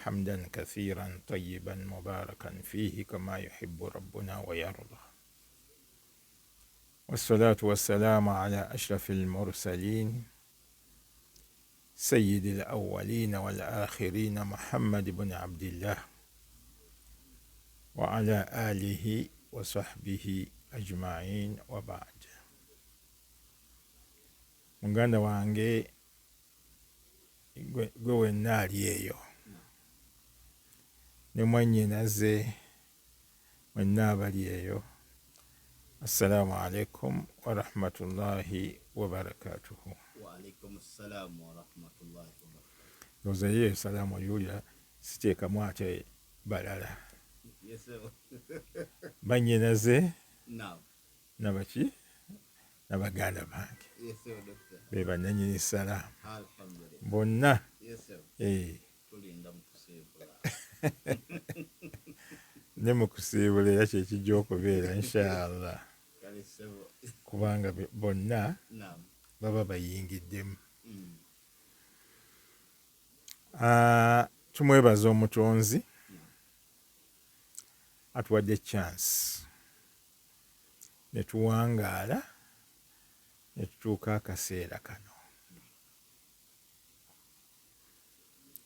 حمدا كثيرا طيبا مباركا فيه كما يحب ربنا ويرضى، والصلاة والسلام على أشرف المرسلين سيد الأولين والآخرين محمد بن عبد الله وعلى آله وصحبه أجمعين وبعد. muganda wange gwe wenna ali eyo ne mwannyinaze mwenna abali eyo, assalamu alaikum warahmatullahi wabarakatuhu. Waalaikum salam warahmatullahi wabarakatuh. Ndowooza ye salaamu oyulira siteekamu ate balala. Yes, sir. Bannyinaze Naam. nabaki nabaganda bange Yes, sir, doctor. be bannannyini salaamu Alhamdulillah. bonna. Yes, sir. Tulinda mu kusiibula. Ne mu kusiibula era kyekijja okubeera inshallah, Kale ssebo. kubanga bonna Naam. baba bayingiddemu. Tumwebaza omutonzi atuwadde chance ne tuwangaala ne tutuuka akaseera kano.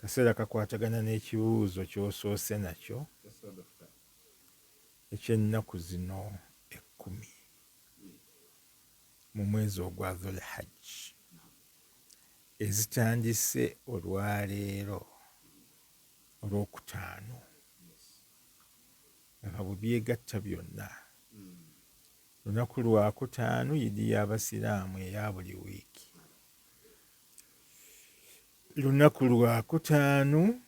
Kaseera kakwatagana n'ekibuuzo ky'osoose nakyo Yes, sir, doctor. eky'ennaku zino 10 mu mwezi ogwa Dhul Hajj ezitandise olwaleero olwokutaano nga bwe byegatta byonna. Lunaku lwakutaano yidi y'abasiraamu eya buli wiiki. Lunaku lwakutaano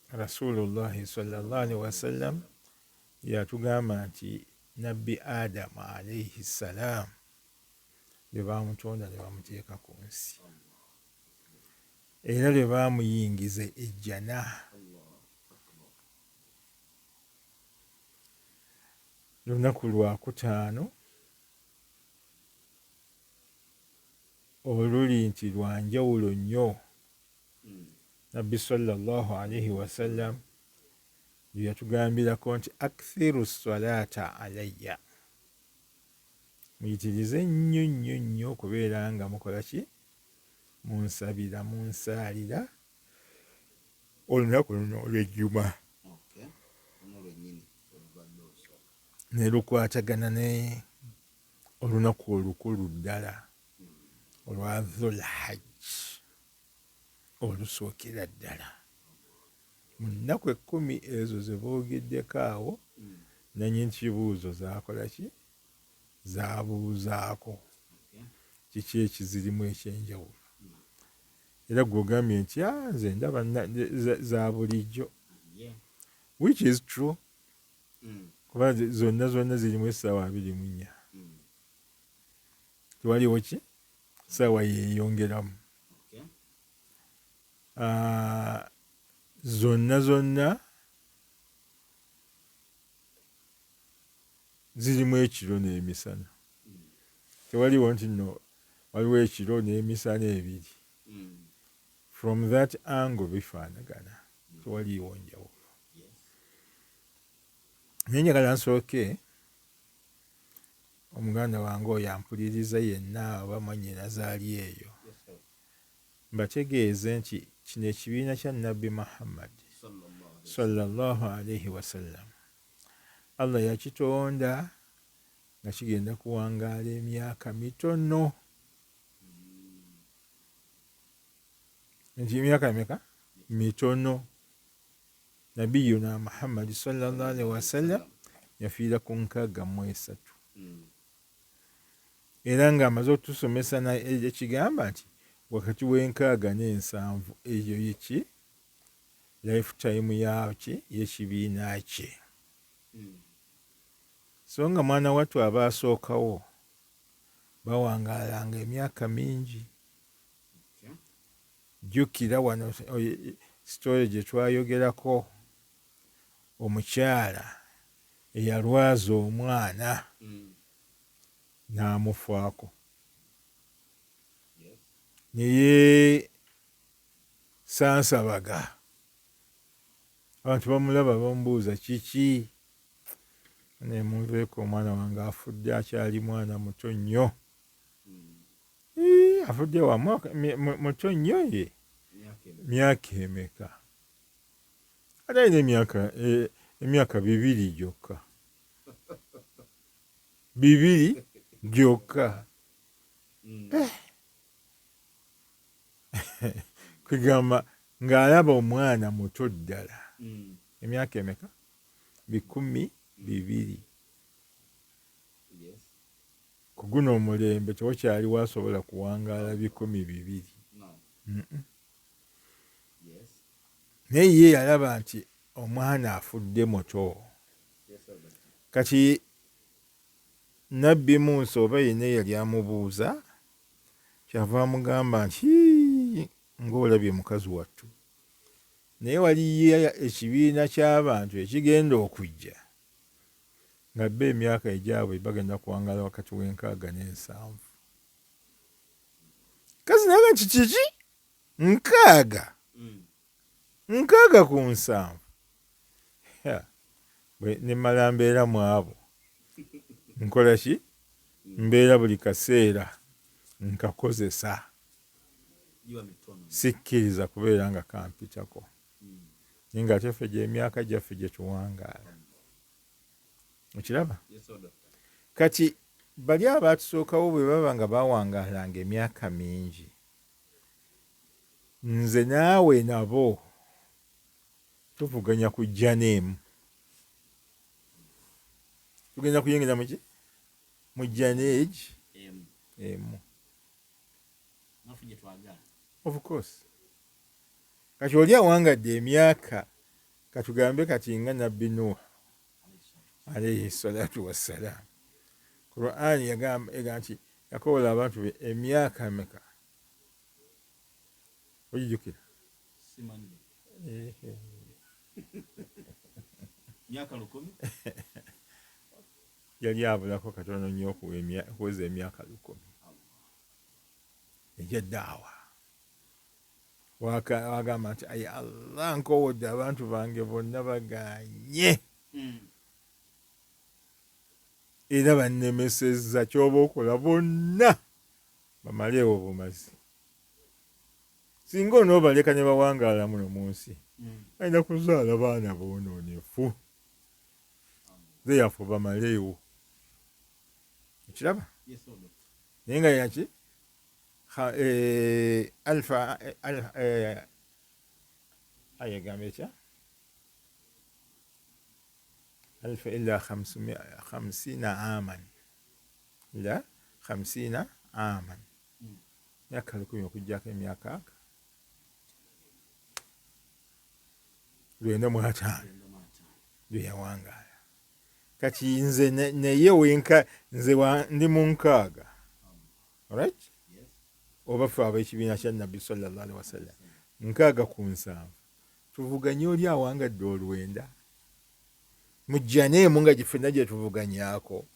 Rasulullahi sallallahu alaihi wasallam yatugamba nti nabbi Adamu alaihi salaam lwe baamutonda ne bamuteeka ku nsi era lwe baamuyingiza ejjana. Lunaku lwakutaano oluli nti lwa njawulo nnyo. Nabbi sallallahu alaihi wasallam yatugambirako nti akthiru salata alayya, muyitirize nnyo nnyo nnyo okubeera nga mukola ki, munsabira munsaalira olunaku luno olw'ejjuma. Okay. Luno lwennyini olubadde osooka. Ne lukwatagana ne olunaku olukulu ddala olwa Dhul Hajj olusookera ddala. Mu nnaku 10 ezo ze boogeddeko awo, nannyini kibuuzo zaakola ki, zaabuuzaako kiki ekizirimu ekyenjawulo. Era gw'ogambye nti nze ndaba za bulijjo, Yeah. which is true, kuba zonna zirimu essaawa 24. Tewaliwo ki ssaawa yeeyongeramu. Okay. Zonna zirimu ekiro n'emisana. Tewaliwo nti nno waliwo ekiro n'emisana ebiri. From that angle bifaanagana, tewaliwo njawulo. Yes. Naye njagala nsooke omuganda wange oyo ampuliriza yenna oba mwannyinaze ali eyo, Yes, sir. mbategeeze nti kino ekibiina kya Nabbi Muhammad sallallahu alaihi wasallam Allah yakitonda nga kigenda kuwangaala emyaka mitono. Nti emyaka emeka? Mitono. Nabiyuna Muhammad sallallahu alaihi wasallam yafiira ku 63. Era ng'amaze otusomesa ekigamba nti wakati w'enkaaga n'ensanvu eyo yiki lifetime yaki y'ekibiina kye. So nga mwana wattu aba asookawo bawangaalanga emyaka mingi. Okay. Jjukira wano sitole gye twayogerako omukyala eyalwaza omwana n'amufaako. Yes. Naye Sansabaga abantu bamulaba bamubuuza kiki, ne munveeko omwana wange afudde akyali mwana muto nnyo. Afudde wa muto nnyo ye myaka emeka? Ate alina emyaka 2 gyokka. 2 gyokka. Kwegamba ng'alaba omwana muto ddala. Emyaka emeka? 12. Ku guno omulembe tewakyaliwo asobola kuwangaala 200. Naye ye yalaba nti omwana afudde muto. Kati Nabbi Musa oba yenna yali amubuuza, kyava amugamba nti ng'olabye mukazi wattu. Naye waliyo ekibiina ky'abantu ekigenda okujja nga bba emyaka egyabwe bagenda kuwangaala wakati w'6 n'7. Kazi naga nti kiki? 6? 6 ku 7? Ne mmala mbeera mu abo. Nkola ki? Mbeera buli kaseera nkakozesa. Sikkiriza kubeera nga kampitako. Naye ng'ate ffe gy'emyaka gyaffe gye tuwangaala. Okiraba? Kati bali abaatusookawo bwe baba nga bawangaalanga emyaka mingi, nze naawe nabo tuvuganya kujja n'emu. Tugenda kuyingira mu ki? Mu jjaneegi emu. Of course. Kati oli awangadde emyaka, katugambe kati nga Nabbi Nuuh alayhi salatu wassalaam. Qur'an yagamba nti yakoola abantu be emyaka meka? Ogijjukira? Yali abulako katono nnyo okuweza emyaka 10 egy'eddaawa. Wagamba nti ayi Allah, nkowodde abantu bange bonna baganye era bannemesezza, ky'oba okola bonna bamaleewo bumazi. Singa onoobaleka ne bawangaala muno mu nsi, alina kuzaala baana boonoonefu. Ze yafu bamaleewo. Okiraba? Naye nga yaki? Ayegamba ekya? 1000 إلا 50 عاما. إلا 50 عاما. Myaka 1000 okuggyako emyaka 95 gye yawangaala. Kati nze naye nze ndi mu 6. Alright? Oba ffe ab'ekibiina kya Nabbi sallallahu alaihi wasallam 6 ku 7. Tuvuganye oli awangadde 9. Mujja n'emu nga ffenna gye tuvuganyaako.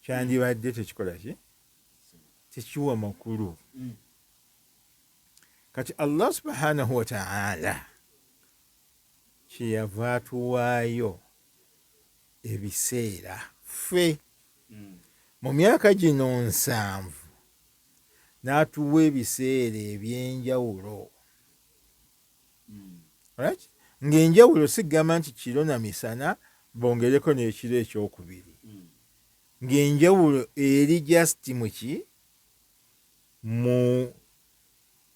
Kyandibadde tekikola ki? Tekiwa makulu. Kati Allah subhanahu wa ta'ala kyeyava atuwaayo ebiseera ffe mu myaka gino 7 n'atuwa ebiseera eby'enjawulo. Right? Ng'enjawulo sigamba nti kiro na misana bongereko n'ekiro ekyokubiri. Ng'enjawulo eri just muki? Mu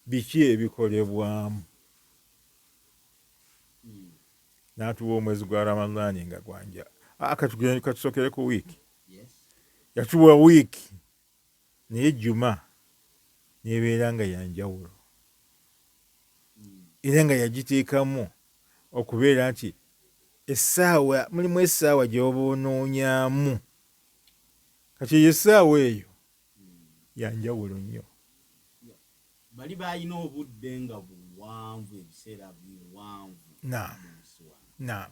biki ebikolebwamu. N'atuwa omwezi gwa Ramadhaani nga gwanja. Katusokere ku wiiki. Yatuwa wiiki naye Juma n'ebeera nga yanjawulo. Era nga yagiteekamu okubeera nti essaawa, mulimu essaawa gy'oba onoonyaamu. Kati eyo essaawa eyo yanjawulo nnyo. Bali balina obudde nga buwanvu, ebiseera biwanvu. Naam.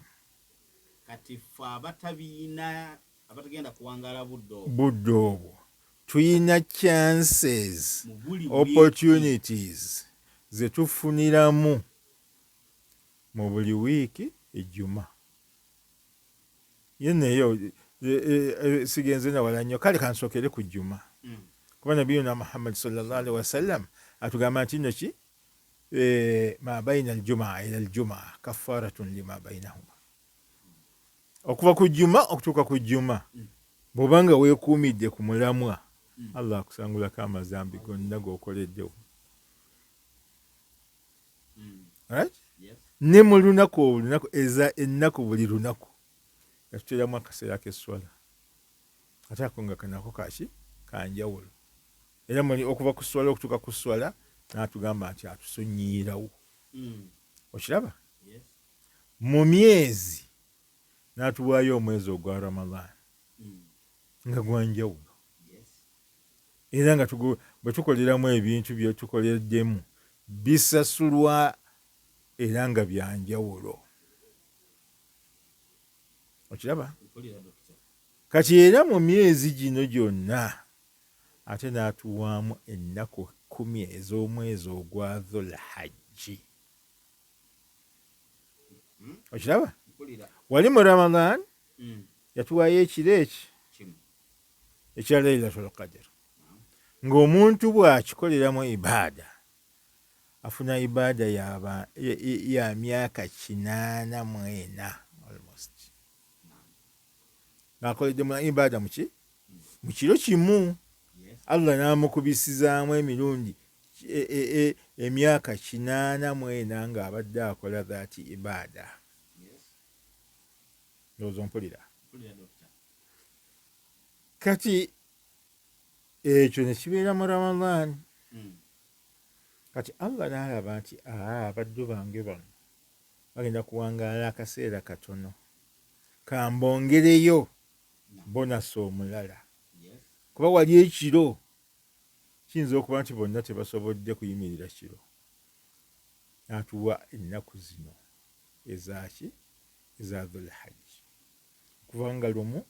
Kati ffe abatabiina, abatagenda kuwangaala budde obwo tuyina chances, opportunities ze tufuniramu mu buli wiiki ejjuma. Ye neyo sigenze nawala nnyo, kale kansookere ku jjuma. Kuba nabiyuna Muhammad sallallahu alaihi wasallam atugamba nti nno ki ma baina aljumaa ila aljumaa kaffaratun lima bainahuma. Okuva ku jjuma okutuuka ku jjuma bw'obanga weekuumidde ku mulamwa, Allah akusangulako amazambi gonna g'okoleddewo. Right? Ne mu lunaku ennaku buli lunaku yatuteramu akaseera k'esswala, ate ako nga kanako kaki kanjawulo. Era okuva ku sswala okutuuka ku sswala n'atugamba nti atusonyiirawo. Okiraba? Mu myezi n'atuwaayo omwezi ogwa Ramadan nga gwanjawulo. Era nga bwe tukoleramu ebintu bye tukoleddemu bisasulwa era nga byanjawulo. Okiraba? Kati era mu myezi gino gyonna ate n'atuwaamu ennaku 10 ez'omwezi ogwa Dhul-Hajji. Okiraba? Wali mu Ramadan yatuwaayo ekiro ekya Laylatul Qadr, ng'omuntu bw'akikoleramu ibaada afuna ibaada ya myaka 84 almost. Ng'akoleddemu ibaada mu kiro kimu, Allah n'amukubisizaamu emirundi emyaka 84 ng'abadde akola dhaati ibaada. Ndowooza ompulira. Kati ekyo ne kibeera mu Ramadan. Kati Allah n'alaba nti abaddu bange bano bagenda kuwangaala akaseera katono, kambongereyo bonasi omulala. Kuba wali ekiro kiyinza okuba nti bonna tebasobodde kuyimirira kiro. N'atuwa ennaku zino ezaki eza Dhul-Hajji, kuva nga lumu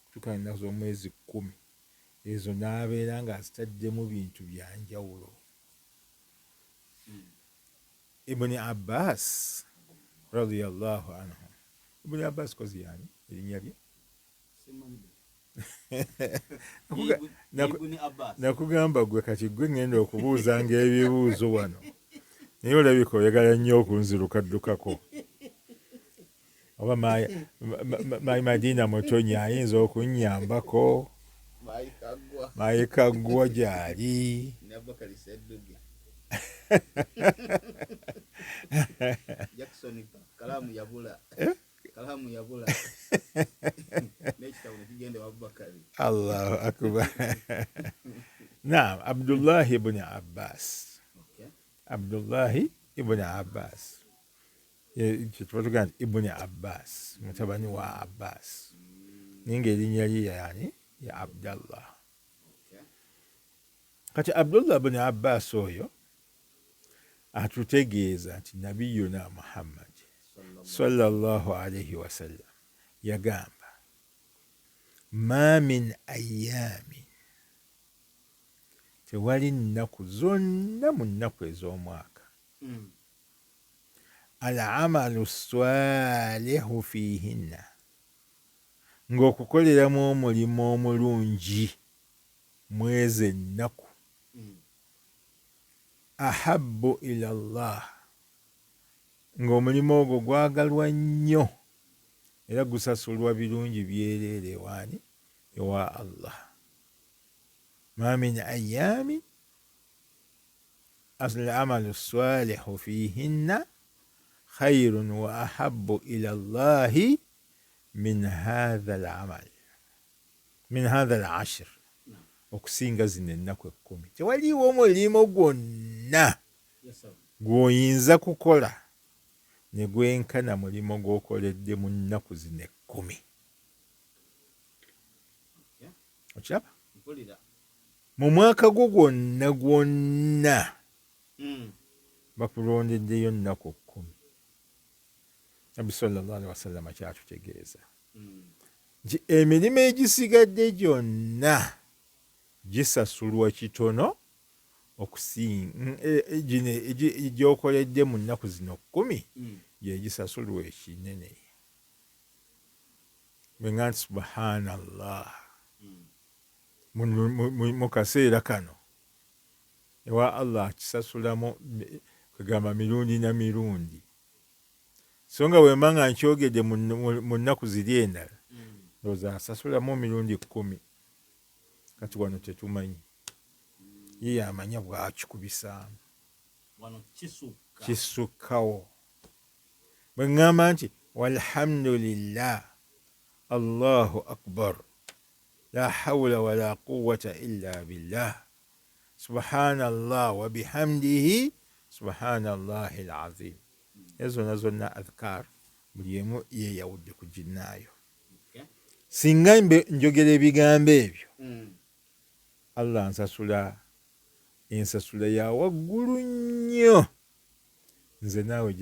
kutuuka ennaku z'omwezi 10, ezo n'abeera ng'azitaddemu bintu byanjawulo. Ibn Abbas radiyallahu anhu. Ibn Abbas kozi yani erinnya lye nakugamba gwe kati gwe ngenda okubuuzanga ebibuuzo wano naye olabika oyagala nnyo okunzirukaddukako. Oba Mayi Madina Mutonyi ayinza okunnyambako. Mayi Kaggwa gy'ali. Jackson kalamu yabula. Kalamu yabula. N'ekitabo kigende Abubakari. Allahu akbar. Naam, Abdullah ibn Abbas. Abdullah ibn Abbas. Kitugamba Ibn Abbas, mutabani wa Abbas. Ninga erinnya lye yani ya Abdallah. Kati Abdullah ibn Abbas oyo atutegeeza nti nabiyuna Muhammad sallallahu alayhi wasallam yagamba ma min ayyamin, tewali nnaku zonna mu nnaku ez'omwaka al-amalu swalihu fihinna, ng'okukoleramu omulimu omulungi mwezi ennaku ahabbu ila Allah, ng'omulimu ogwo gwagalwa nnyo era gusasulwa birungi byereere waani ewa Allah. Ma min ayyamin al-amalu swalihu fihinna khayrun wa ahabbu ila Allahi min hadha al-amal, min hadha al-ashr, okusinga zino ennaku 10. Tewaliwo omulimu gwonna gw'oyinza kukola ne gwenkana mulimu gw'okoledde mu nnaku zino 10. Okiraba? Mu mwaka gwo gwonna bakulondeddeyo nnaku 10. Nabbi sallallahu alaihi wasallam kyatutegeeza nti emirimu egisigadde gyonna gisasulwa kitono gino gyokoledde mu nnaku zino 10 yegisasulwa ekinene bwenga nti subhanallah mu kaseera kano ewa Allah akisasulamu kagamba mirundi na mirundi so nga bwemba nga nkyogedde mu nnaku ziri endala ndowooza asasulamu mirundi 10 kati wano tetumanyi ye yamanya bwakikubisaamu kisukkawo bwe ŋŋamba nti walhamdulillah allahu akbar la hawla wala quwwata illa billah subhanallah wa bihamdihi subhanallahi alazim ezo zonna adhkar buli emu yeyawudde ku ginnaayo singa njogera ebigambo ebyo Allah ansasula ensasula ya waggulu nnyo nze naawe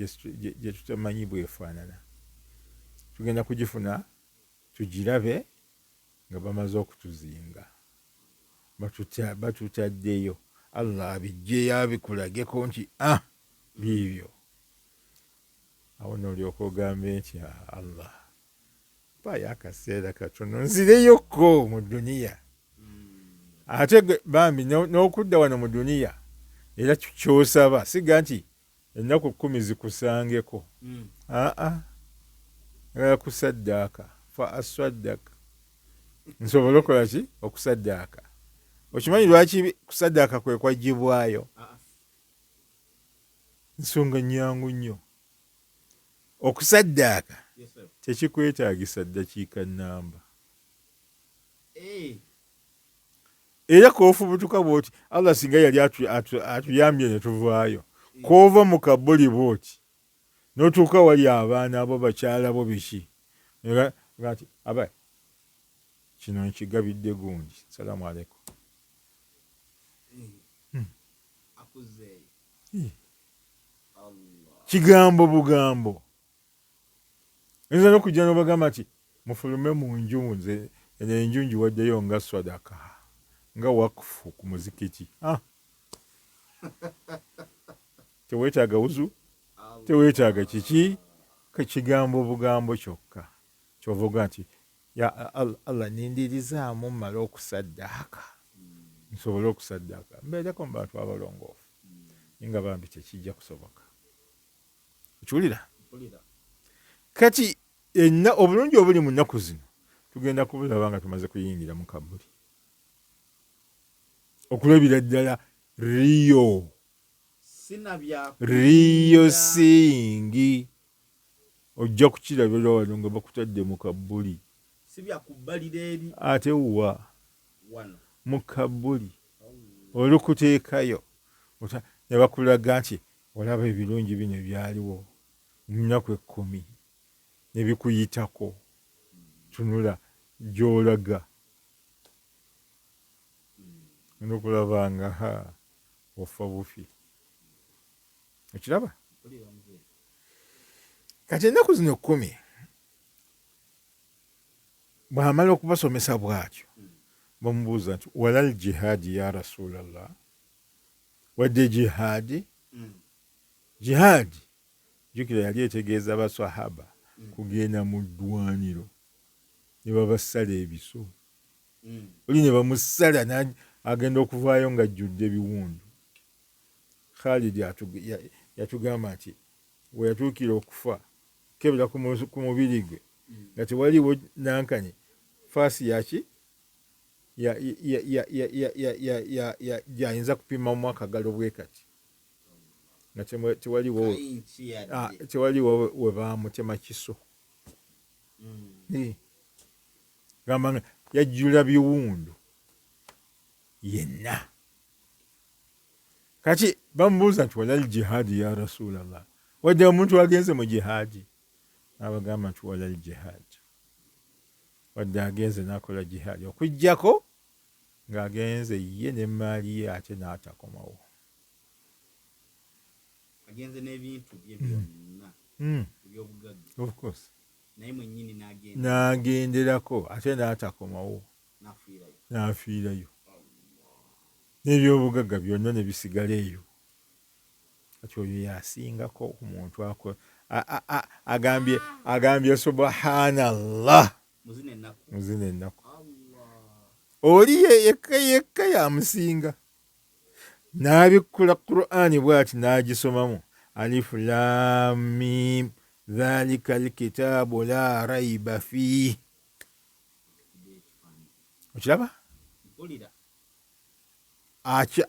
gye tutamanyi bwefaanana tugenda kugifuna tugirabe nga bamaze okutuzinga batutaddeyo Allah abijjeyo abikulageko nti biibyo awo noolyoka ogambe nti Allah mpayo akaseera katono nzireyoko mu duniya ate bambi n'okudda wano mu duniya era kyosaba siga nti ennaku 10 zikusangeko kusaddaaka fa aswaddaka nsobola okukola ki okusaddaaka okimanyi lwaki kusaddaaka kwe kwagibwayo nsonga nyangu nnyo okusaddaaka tekikwetaagisa ddakiika nnamba era koofubutuka bwoti Allah singa yali atuyambye ne tuvaayo koova mu kabuli bwoti n'otuuka wali abaana abo bakyala bo biki ati abaye kino nkigabidde gundi salaamu aleikum kigambo bugambo nza n'okujja n'obagamba nti mufulume mu nju nze enju njiwaddeyo nga swadaka nga wakufu ku muzikiti teweetaaga wuzu teweetaaga kiki kigambo bugambo kyokka kyovuga nti ya Allah nindirizaamu mmala okusaddaaka nsobole okusaddaaka mbeereko mu bantu abalongoofu nga bambi tekijja kusoboka okiwulira kati obulungi obuli mu nnaku zino tugenda kubulaba nga tumaze kuyingira mu kabuli okulabira ddala riyo singi ojja kukirabira wano nga bakutadde mu kabuli ate wa mu kabuli olukuteekayo ne bakulaga nti olaba ebirungi bino byaliwo mu nnaku 10 ne bikuyitako tunula gy'olaga nokulaba nga ofa bufi okiraba kati ennaku zino 10 bw'amala okubasomesa bw'atyo bamubuuza nti walal jihaadi ya rasulallah wadde jihaadi jukira yali etegeeza abaswahaba kugenda mu ddwaniro ne babasala ebiso oli ne bamusala agenda okuvaayo nga ajjudde ebiwundu Khalid yatugamba nti we yatuukira okufa kebera ku mubiri gwe nga tewaliwo nankani faasi yaki gyayinza kupimamu akagalo bwe kati nga tewaliwo we baamutema kiso gamba nga yajjula biwundu yenna kati bamubuuza nti walal jihaadi ya rasulallah wadde omuntu agenze mu jihaadi abagamba nti walal jihaadi wadde agenze n'akola jihaadi okuggyako ng'agenze ye n'emmaali ye ate n'atakomawo agenze n'ebintu bye byonna eby'obugagga of course naye mwennyini n'agenderako ate n'atakomawo n'afiirayo n'ebyobugagga byonna ne bisigala eyo. Kati oyo yasingako ku muntu agambye subhanallah muzina ennaku. Oli yekka yamusinga. N'abikkula Qur'ani bw'ati n'agisomamu alif lam mim dhalika alkitabu la raiba fihi. Okiraba?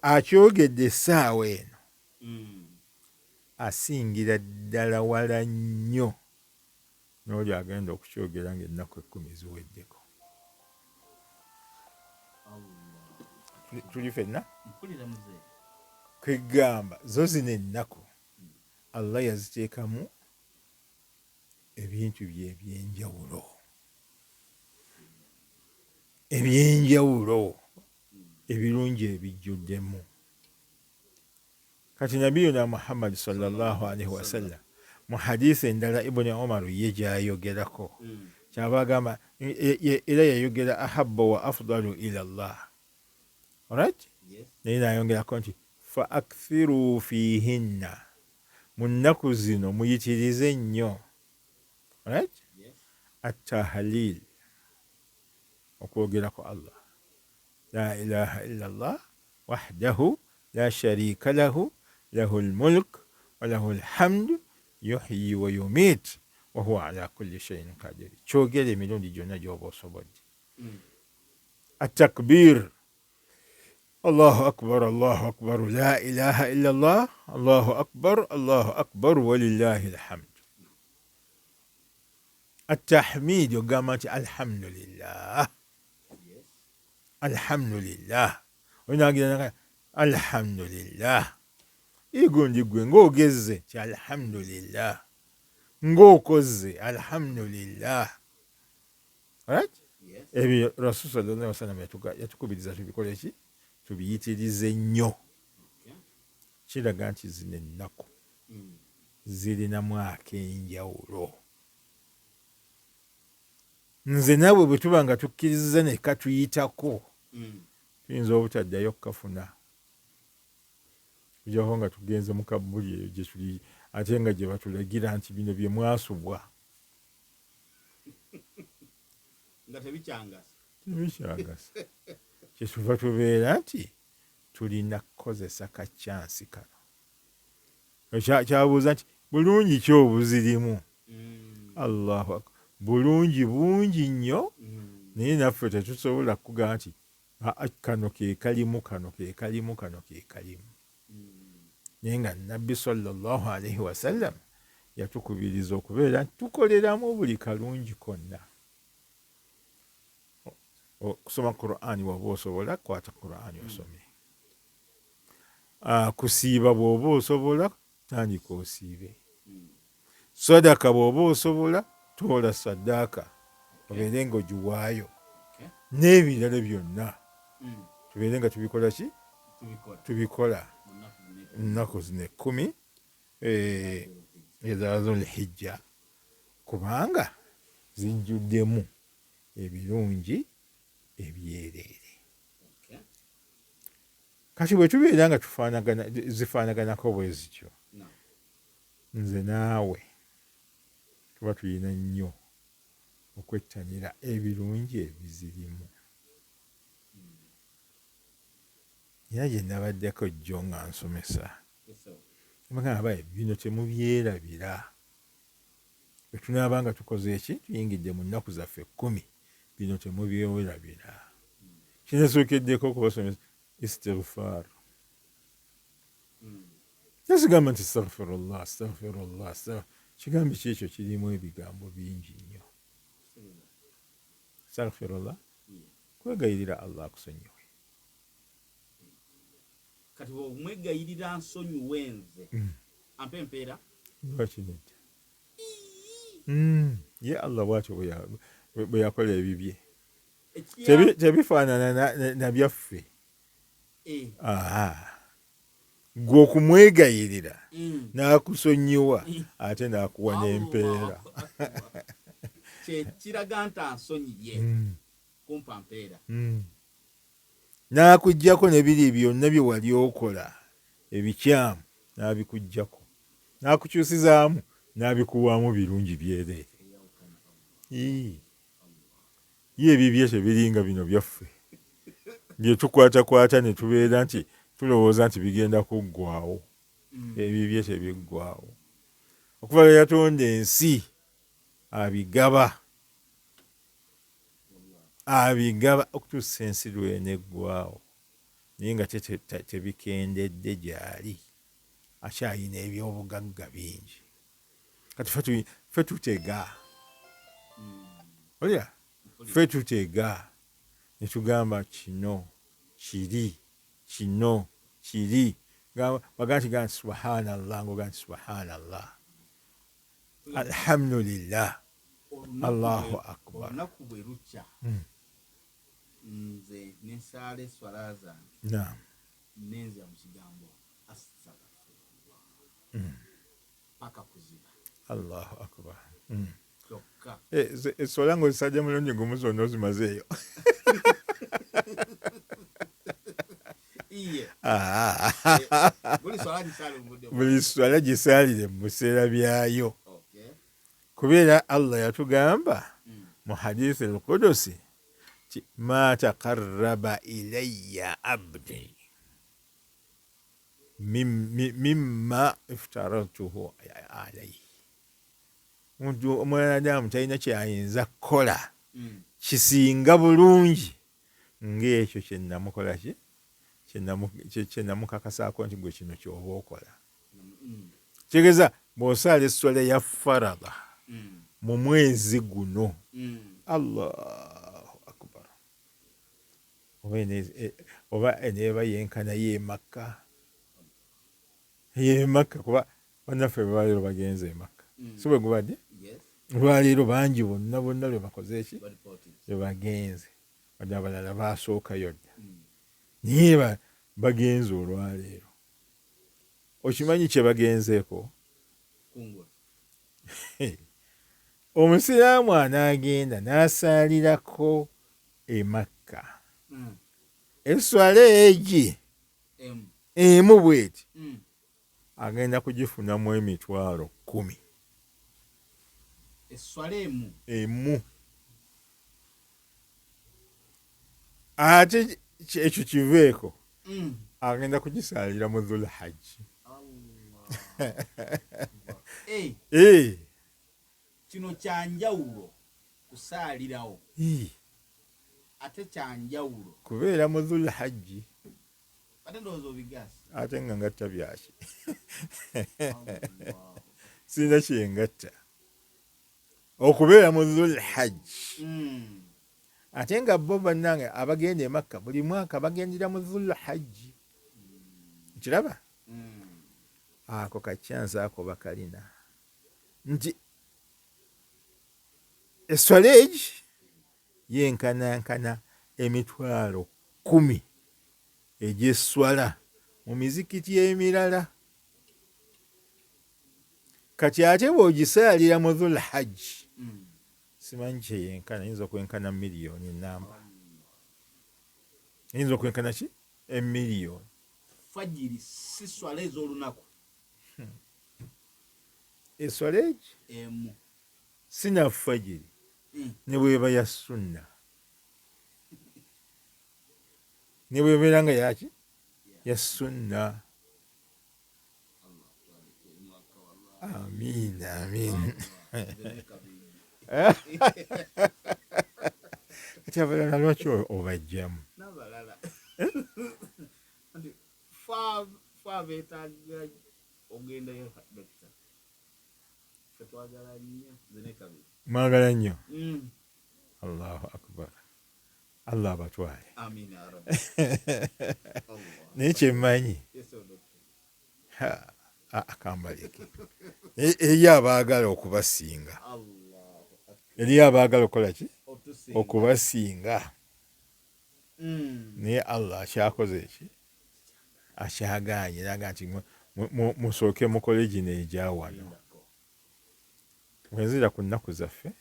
Akyogedde essaawa eno asingira ddala wala nnyo n'oli agenda okukyogera ng'ennaku 10 ziweddeko. Tuli ffenna kwegamba zo zino ennaku Allah yaziteekamu ebintu bye ebyenjawulo ebirungi ebijjuddemu. Kati nabiyuna Muhammad sallallahu alaihi wasallam mu hadisi endala Ibn Umar ye gyayogerako kyaba agamba era yayogera ahabba wa afdalu ila Allah. Alright? Naye nayongerako nti fa akthiru fihinna, mu nnaku zino muyitirize nnyo. Alright? At-tahlil, okwogerako Allah la ilaha illa Allah wahdahu la sharika lahu lahul mulk wa lahul hamdu yuhyi wa yumit wa huwa ala kulli shay'in qadir. Kyogere emirundi gyonna gy'oba osobodde. At-takbir, Allahu akbar la ilaha illa Allah Allahu akbar walillahi alhamd. At-tahmid, ogamba nti alhamdulillah alhamdulillah, onagira alhamdulillah. Igundi gwe ng'ogezze ti alhamdulillah, ng'okozze alhamdulillah. Alright? Ebyo Rasul sallallahu alaihi wasallam yatukubiriza tubikole ki? Tubiyitirize nnyo. Kiraga nti zino ennaku zirinamu ak'enjawulo. Nze nawe bwe tuba nga tukkiriza ne katuyitako tuyinza obutaddayo kukafuna. Tujjako nga tugenze mu kabuli eyo gye tuli, ate nga gye batulagira nti bino bye mwasubwa nga tebikyangasa. Kyetuva tubeera nti tulina kukozesa kacyansi kano. Kyabuuza nti bulungi ki obuzirimu? Allahu akbar. Bulungi bungi nnyo, naye naffe tetusobola kugamba nti kano ke kalimu, kano ke kalimu, kano ke kalimu. Naye nga Nabbi sallallahu alaihi wasallam yatukubiriza okubeera nti tukoleramu buli kalungi konna. Okusoma Qur'ani bw'oba osobola, kwata Qur'ani osome. Kusiiba bw'oba osobola, tandika osiibe. Sadaka bw'oba osobola, toola saddaaka obeere ng'ogiwaayo. N'ebirala byonna tubeere nga tubikola ki? Tubikola ennaku zino 10 eza Zulhijja, kubanga zijjuddemu ebirungi ebyereere. Kati bwe tubeera nga zifaanaganako bwe zityo, nze naawe tuba tulina nnyo okwettanira ebirungi ebizirimu. Era gye nabaddeko jjo nga nsomesa, bagamba bino temubyerabira. Bwe tunaaba nga tukoze eki, tuyingidde mu nnaku zaffe 10, bino temubyerabira. Kinasookeddeko okubasomesa istighfar. Tesigamba nti astaghfirullah. Kigambo kyekyo kirimu ebigambo bingi nnyo. Astaghfirullah, kwegayirira Allah akusonyiwe. Kati omwegayirira nsonyiwe nze ampe empeera lwaki nedda. Ye Allah bw'atyo bwe yakola ebibye tebifaanana na byaffe. Gwe okumwegayirira n'akusonyiwa ate n'akuwa n'empeera. Kiraga nti ansonyiye kumpa mpeera. n'akuggyako ne biri byonna bye wali okola ebikyamu n'abikuggyako, n'akukyusizaamu n'abikuwaamu birungi byereere. Ye ebibye tebiringa bino byaffe bye tukwatakwata ne tubeera nti tulowooza nti bigenda kuggwaawo. Ebibye tebiggwaawo. Okuva lwe yatonda ensi abigaba okutuusa ensi lweneggwaawo, naye nga tebikendedde gy'ali, akyayina ebyobugagga bingi. Kati ffe tutega, olya ffe tutega ne tugamba kino kiri, kino kiri, baga nti gamba subhanallah, ngoga nti subhanallah, alhamdulillah, allahu akbar. Olunaku bwe lukya nze nensaala eswala zange nenza mu kigambo astaghfirullah paka kuziba. Allahu akbar. Kyokka eswala ng'ozisajja mulundi gumu zonna ozimazeeyo. Buli swala gisaalire mu biseera byayo, kubeera Allah yatugamba mu hadisi al-Qudusi ti ma taqarraba ilayya abdi mimma iftaratuhu alayhi. Omwanadamu talina kyayinza kukola kisinga bulungi ng'ekyo kye namukola kye namukakasaako nti gwe kino ky'oba okola. Kitegeeza bw'osaala esswala ya farada mu mwezi guno, Allahu akbar, oba eneeba yenkana ye Makka, kuba bannaffe lwaleero bagenze e Makka, si bwe gubadde? Lwaleero bangi bonna lwe bakoze eki, lwe bagenze, wadde abalala baasookayo dda, naye bagenze olwaleero. Okimanyi kye bagenzeeko? Omusiraamu anaagenda n'asaalirako e Makka eswala egi emu bweti agenda kugifunamu emitwalo 10. Eswala emu. Ate ekyo kiveeko agenda kugisaalira mu Dhul Hajji. Kino kyanjawulo kusaalirawo, ate kyanjawulo kubeera mu Dhul Hajji, ate ndowooza obigaasi ate nga ngatta byaki sirina kyengatta okubeera mu Dhul Hajji. Ate nga bo bannange abagenda e Makka buli mwaka bagendera mu Dhul Hajji. Kiraba? Ako kacyansi ako bakalina nti eswala egi yenkanankana emitwalo 10 egy'eswala mu mizikiti emirala. Kati ate bw'ogisaalira mu Dhul Hajji simanyi kyeyenkana, yinza okwenkana miliyoni namba, yinza okwenkana ki? Emiliyoni. Fajiri si swala ez'olunaku. Eswala egi emu sina fajiri ne bweba ya sunna, ne bwebeera nga yaki ya sunna. Amiin, amiin. Kati abalala lwaki obajjamu? Fa beetaaga ogendayo dokita. Twagala nnyo zene kabiri. Mwagala nnyo. Allahu akbar. Allah abatwale. Amiin ya Rabbi. Naye kyemmanyi akambalike eriyo abaagala okubasinga, eriyo abaagala okukola ki? Okubasinga. Naye Allah akyakoze ki? Akyagaanye naga nti musooke mukole gino egya wano. Bwenzira ku nnaku zaffe,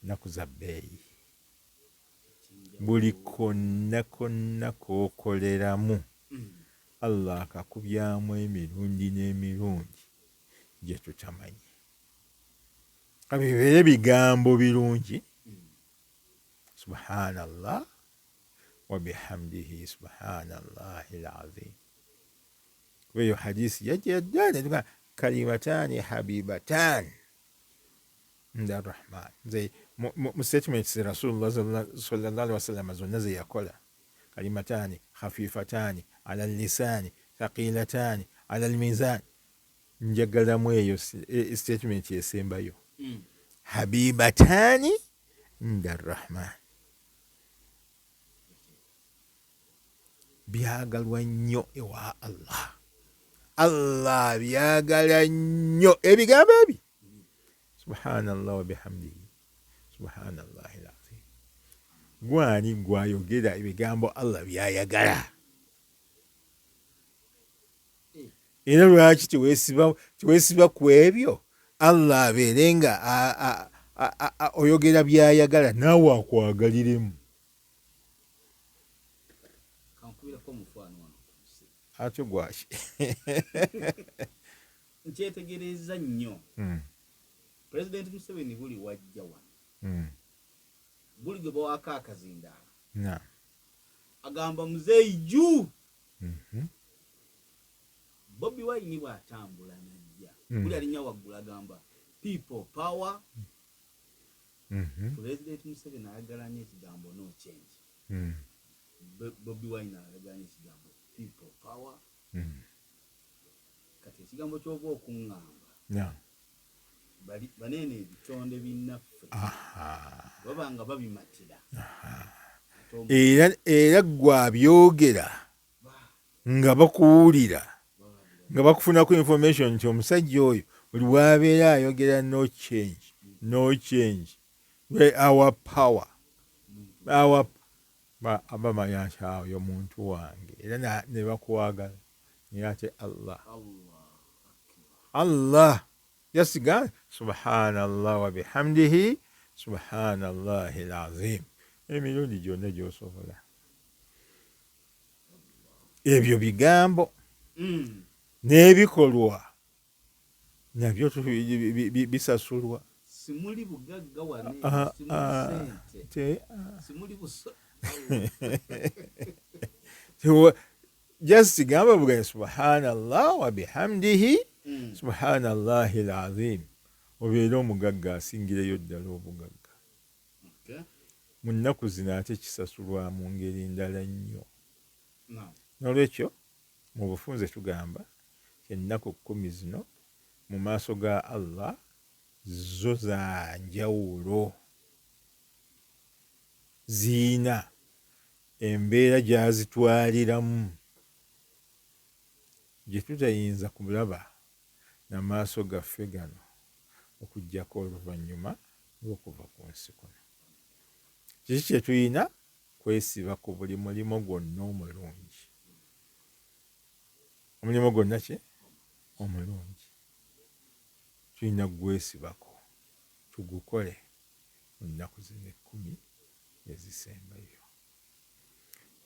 nnaku za bbeeyi. buli konna k'okoleramu Allah akakubyamu emirundi n'emirundi gye tutamanyi. Bibeere bigambo birungi. Subhanallah wa bihamdihi subhanallahil azim. Kuba eyo hadisi yajja ddala kalimatani habibatani inda rahman. Nze mu statements Rasulullah sallallahu alaihi wasallam zonna ze yakola, kalimatani khafifatani ala lisani thaqilatani ala almizan, njagalamu eyo statement esembayo, habibatani inda rahman, byagalwa nnyo ewa Allah. Allah byagala nnyo ebigambo ebyo. Subhanallah wa bihamdihi subhanallahi alazim. Gwani gwayogera ebigambo Allah byayagala. Era lwaki teweesiba ku ebyo Allah abeerenga oyogera byayagala naawe akwagaliremu. Ate gwaki nkyetegereza nnyo President Museveni buli wajja wano buli gwe bawaka akazindaala agamba muzeeyi jju. Bobi Wine bw'atambula najja buli alinnya waggulu agamba people power. President Museveni ayagala nnyo ekigambo no change. Bobi Wine ayagala nnyo ekigambo people power. Kati ekigambo ky'oba okuŋŋamba banene ebitonde binnaffe baba nga babimatira. Era gwabyogera nga bakuwulira nga bakufunako information nti omusajja oyo buli bwabeera ayogera no change our power abamanya nti oyo muntu wange era ne bakwagala naye ate Allah yasiga subhanallah wa bihamdihi subhanallahil azim emirundi gyonna gy'osobola. Ebyo bigambo n'ebikolwa nabyo bisasulwa. Simuli bugagga wane, simuli buso. Just gamba buga subhanallah wa bihamdihi subhanallahil azim. Obeera omugagga asingireyo ddala obugagga. Mu nnaku zino ate kisasulwa mu ngeri ndala nnyo. N'olwekyo mu bufunze tugamba ennaku 10 zino mu maaso ga Allah zo za njawulo, ziina embeera gyazitwaliramu gye tutayinza kulaba n'amaaso gaffe gano okuggyako oluvannyuma lw'okuva ku nsi kuno. Kiki kye tulina? Kwesiba ku buli mulimo gwonna omulungi. Omulimu gwonna ki? Omulungi. Tulina gwesibako tugukole mu nnaku zino 10 ezisembayo.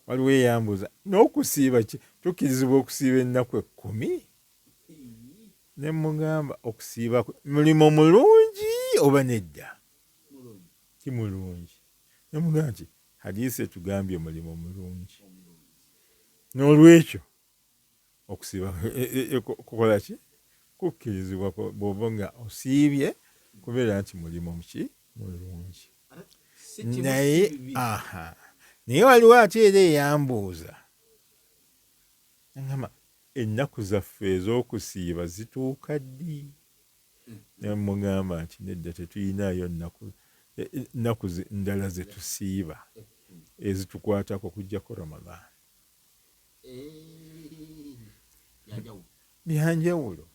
Waliwo eyambuuza n'okusiiba tukkirizibwa okusiiba ennaku 10? Ne mugamba okusiiba mulimo mulungi oba nedda? Ti mulungi. Ne mugamba nti hadiisi etugambye mulimo mulungi. N'olwekyo okusiiba kukola ki? Kukkirizibwa bw'oba nga osiibye kubeera nti mulimo muki? Mulungi. Naye waliwo ate era eyambuuza ngamba ennaku zaffe ez'okusiiba zituuka ddi? Ne mugamba nti nedda, tetuyinaayo nnaku ndala ze tusiiba ezitukwatako kujjako Ramadan. Byanjawulo.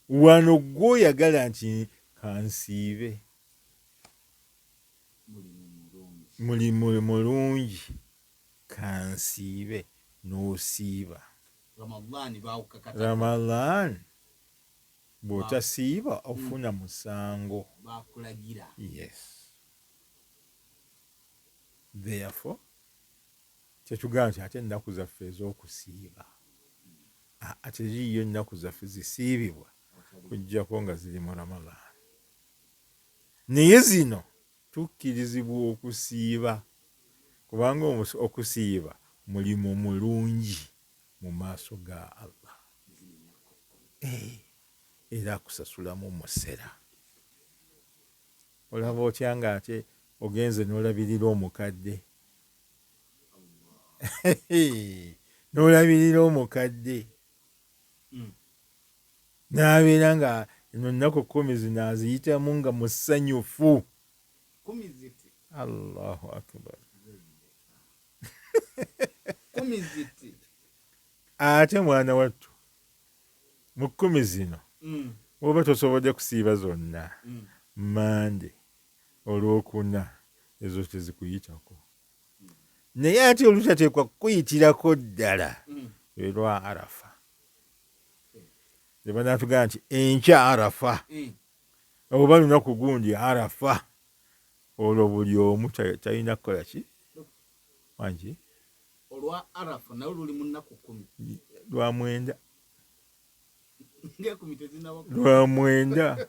Wano gw'oyagala nti kansiibe mulimu mulungi kansiibe n'osiiba. Ramadan bw'otasiiba ofuna musango. Yes. therefore tetugamba nti ate ennaku zaffe ez'okusiiba teriiyo ennaku zaffe zisiibibwa kujjako nga ziri mu Ramadan. Naye zino tukkirizibwa okusiiba kubanga okusiiba mulimu mulungi mu maaso ga Allah, era akusasulamu musera. Olaba otya nga ate ogenze n'olabirira omukadde n'olabirira omukadde n'abeera nga eno nnaku 10 zino aziyitamu nga musanyufu. Allahu akbar. Ate mwana wattu mu 10 zino oba tosobodde kusiiba zonna, Mande, Olwokuna, ezo tezikuyitako. Naye ate olutateekwa kuyitirako ddala lwa Arafa. Leba natugamba nti enkya Arafa oba lunaku gundi Arafa, olwo buli omu talina kukola ki? Wangi olwa Arafa nawe luli mu nnaku 10 lwa 9 ng'ekumi tezinaba lwa 9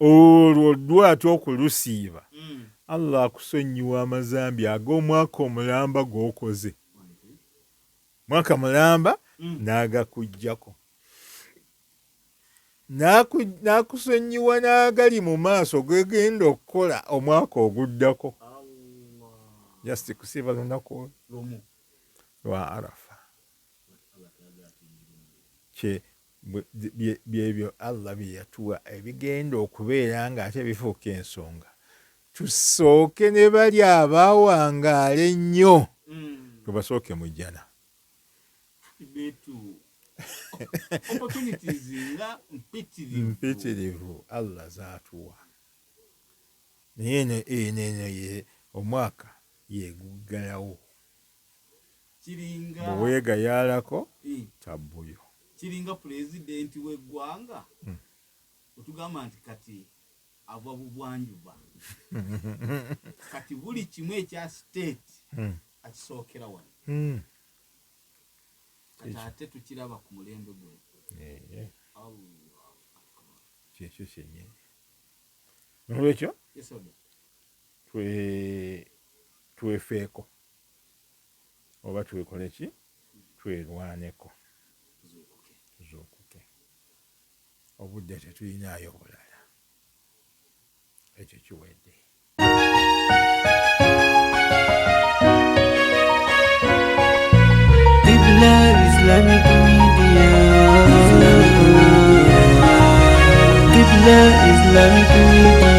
olwo lwati okulusiiba Allah akusonyiwa amazambi ag'omwaka omulamba gw'okoze. Mwaka mulamba n'agakujjako, n'akusonyiwa n'agali mu maaso gwegenda okukola omwaka oguddako. Just kusiiba lunaku lwa Arafa. Byebyo Allah bye yatuwa ebigenda okubeera nga ate bifuuka ensonga. Tusooke ne bali abaawangaala ennyo tubasooke mu jjana. Mpitirivu Allah zaatuwa. Naye omwaka yeguggalawo. Bwe weegayaalako tabbuyo. Kiringa pulezidenti w'eggwanga otugamba nti kati ava bubwanjuba kati buli kimu ekya state akisookera wano kati ate tukiraba ku mulembe gwe. Kyekyo kyennyini. Nolwekyo twefeeko oba twekole ki? Twerwaneko. Zuukuke. Obudde tetuyinaayo bulala. Ekyo kiwedde. Qibla Islamic Media. Qibla Islamic Media.